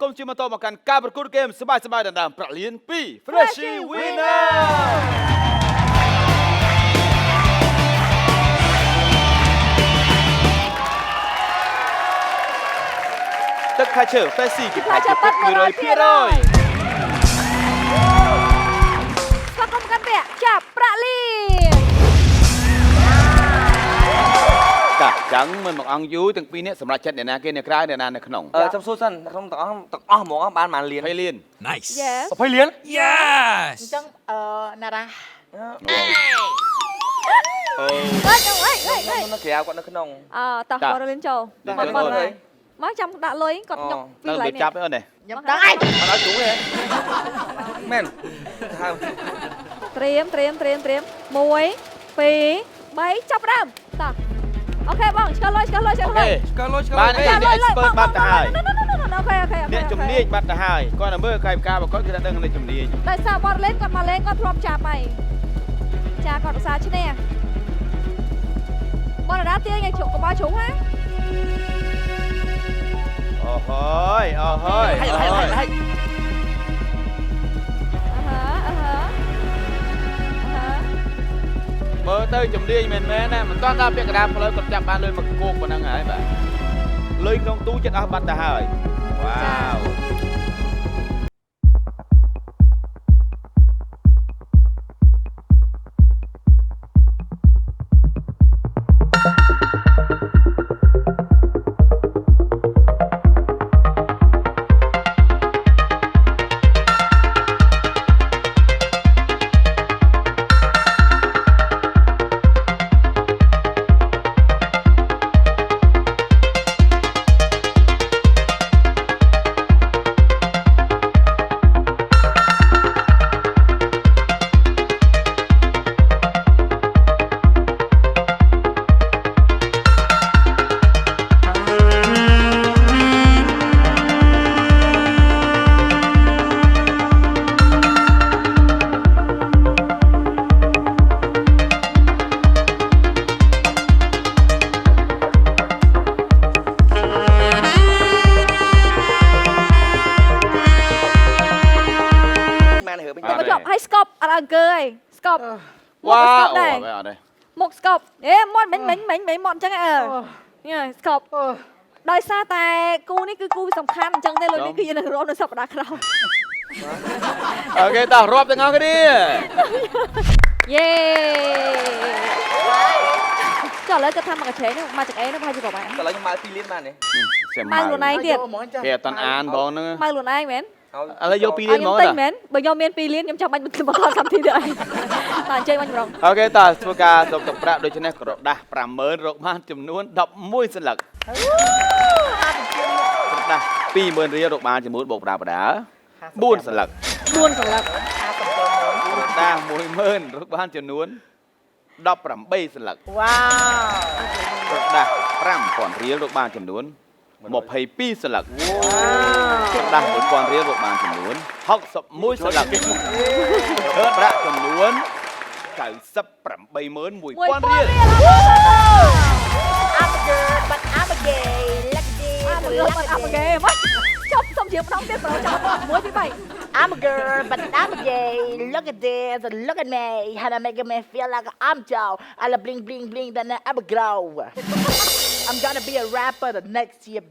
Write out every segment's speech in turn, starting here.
គមន៍ជាម៉ូតូមកកាន់ការប្រកួតហ្គេមសប្បាយៗដណ្ដើមប្រាក់លានពី Freshie Winner ទឹកខែឈើ Freshie គេផ្លាច់ទឹក 100%ស្វាគមន៍កាន់ពាក់ចាប់ប្រាក់លានចាចឹងមិនមកអង្គយូរទាំងពីរនេះសម្រាប់ចិត្តអ្នកណាគេនៅក្រៅអ្នកណានៅក្នុង ចាំសួរសិនក្នុងទាំងអស់ហ្មងបានប៉ុន្មានលាន 20 លាន Nice. 20លាន Yes. អញ្ចឹងណារ៉ា អូ អើយអើយ នៅក្រៅគាត់នៅក្នុង តោះគាត់រៀនចូលមកចាំដាក់លុយគាត់ញុកពី នៅ កន្លែ លើ ងនេះ ចាប់ហ្នឹងនេះ ខ្ញុំដឹងហើយ អត់ឲ្យជ្រុងទេមែនហៅ ត្រៀម1 2 3ចាប់ដើមតោះអូខេបងឆ្កលុយ អូខេ ឆ្កលុយ បានទេអ្នក expert បាត់ទៅហើយ អូខេ អ្នកជំនាញបាត់ទៅហើយគាត់ទៅមើលកាយវិការរបស់គាត់គឺថាដឹងអ្នកជំនាញ ដោយសារគាត់លេងគាត់មកលេងគាត់ធ្លាប់ចាប់ហើយចាគាត់ឧស្សាហ៍ឈ្នះបងរ៉ាទាញឲ្យជុកកបោជ្រុងណា អូហើយអូហើយ មើលទៅជំនាញមែនណាមិនទាន់ដល់ពាក្យកណ្ដាលផ្លូវគាត់ចាប់បានលុយមកគោកប៉ុណ្ណឹងហើយបាទលុយក្នុងទូចិត្តអស់បាត់ទៅហើយវ៉ាវ ឲ្យស្កប់អត់អង្គើឯងស្កប់វ៉ាអូអត់ទេ មកស្កប់មាត់មិញមាត់អញ្ចឹងនេះស្កប់ដោយសារតែគូនេះគឺគូសំខាន់អញ្ចឹងទេលុយនេះគឺយើងនឹងរាប់នៅសប្តាហ៍ក្រោយ អូខេតោះរាប់ទាំងអស់គ្នា យេចុះឥឡូវគាត់ថាមកកញ្ឆេងនេះមកចង្អេនេះប្រហែលជាប្រហែល ឥឡូវខ្ញុំបើ2លានបានទេ ម៉ៅខ្លួនឯងទៀត គេអត់តាន់អានបងហ្នឹង ម៉ៅខ្លួនឯងមែន ឥឡូវយក2លានហ្មង ខ្ញុំទិញមែនបើខ្ញុំមាន2លានខ្ញុំចាំបាច់មកបន្តកម្មវិធីដែរតែអញ្ជើញមកចម្រង អូខេតោះធ្វើការសុំទឹកប្រាក់ដូច្នេះក្រដាស់ 50000 រកបានចំនួន11សន្លឹកក្រដាស់ 20000 រៀលរកបានចំនួនបូកប្រាបដា4សន្លឹក 4សន្លឹក ក្រដាស់ 10000 រកបានចំនួន18សន្លឹក វ៉ាវ ក្រដាស់ 5000 រៀលរកបានចំនួន22សន្លឹកក្រដាស់ 1000 រៀលរកបានចំនួន61សន្លឹកប្រាក់ចំនួន 981,000 រៀល I'm a girl but I'm a gay lucky day ចប់សុំជឿម្ដងទៀតប្រចាំ1 2 3 I'm a girl but I'm a gay look at this look at me how to make me feel like I'm Joe I love bling bling bling then I'm a grow I'm gonna be a rapper the next year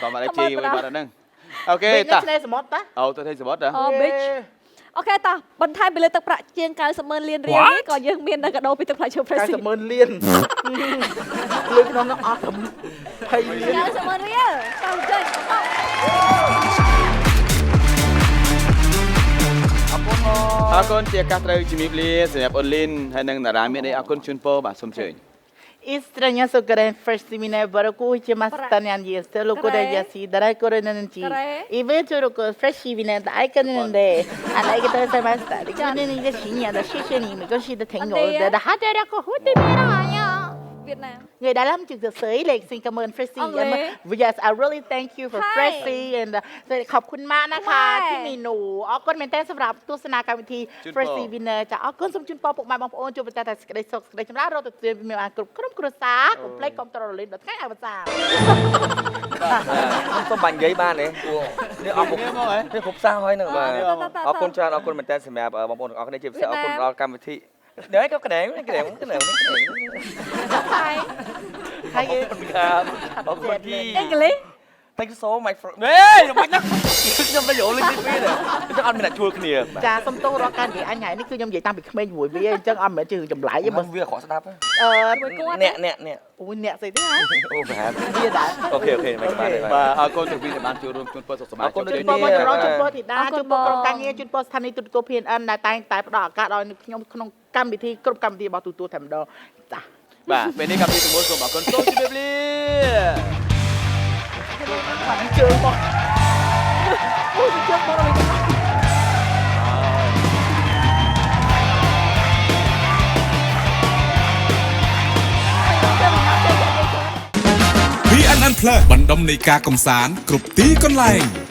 còn mà đây chi với bạn đó ok ta ឆ្នេរសមុទ្រតា tôi thấy sớm đó អូ bitch អូខេតោះបន្ថែមពីលើទឹកប្រាក់ជាង 900,000 លានរៀលនេះក៏យើងមាននៅកាដូពីទឹកផ្លែឈើ Freshie 900,000 លានលុយក្នុងនោះអស់តែ20លាន 900,000 រៀលតោះចេញ អរគុណជាការត្រូវជំរាបលាសម្រាប់អូនលីនហើយនឹងតារាមានអីអរគុណជូនពរបាទសូមជើញ Extraña keren first mina baraku chema stanian yeste loko de yasi darai kore nanchi even to loko fresh vina da ai kan nende alai ke ta ma sta de kan ni de chinya da shi shi ni me ko shi de tengo de da ha de ko hu de mera ya Việt Nam người Đài Loan chừng sới lệ xin cảm ơn Freshy yes I really thank you for Freshy and ขอบคุณมากนะคะที่มีหนูออกก้นเมนเทนสำหรับตุสนาการวิธี Freshy Winner จะออกก้นสมจุนปอปกมาบางโอนจูบแต่สกได้สกได้ชำระเราตัวเตรียมมีการกรุบกรุบกรุบซากลุ่มเพลงกอมตลอดเลยแบบง่ายอาบจ้า có bánh giấy ban đấyนี่เอาผมนี่ผมสร้างไว้หนึ่งมาเอาคนจานเอาคนเหมือนกันสมัยบางคนเอาคนในจิบเอาคนเรากรรมวิธีเดี๋ยวให้เขากระเด้งกระเด้งกระเด้งกระเด้ง ใคร ใคร ครับเอาคนที่ เอ็งกันเลย thank you so much for เฮ้ยมันนักยังไม่โยนเลยที่นี่เลยจะเอาเป็นหนักชัวร์គ្នា จ้าสมโตรอการดีอันใหญ่นี่คือยังใหญ่ตั้งปีเขมรหวยวิ่งจังอ้อมเหมือนจืดจำไหลยัง มั มึ น ง เวียขอสตาร์ท เนี่ย โอ้ยเนี่ยสิที่ไหน โอ้แบบ វាដែរ โอเคไม่มาเลย បាទអរគុណទាំងពីរដែលបានចូលរួមជូនពរសុខសប្បាយ ជូនពរបងរងជូនពរធីតាជូនពរក្រុមការងារជូនពរស្ថានីយទូរទស្សន៍ PNN ដែលតែងតែផ្ដល់ឱកាសដល់ខ្ញុំក្នុងកម្មវិធីគ្រប់កម្មវិធីរបស់ទូទួលតែម្ដងចា បាទពេលនេះកម្មវិធីទាំងមូលសូមអរគុណសូមជម្រាបលា បានជើងមកអូយជើងមកเลย PNN Plus បណ្ដុំនៃការកំសាន្តគ្រប់ទីកន្លែង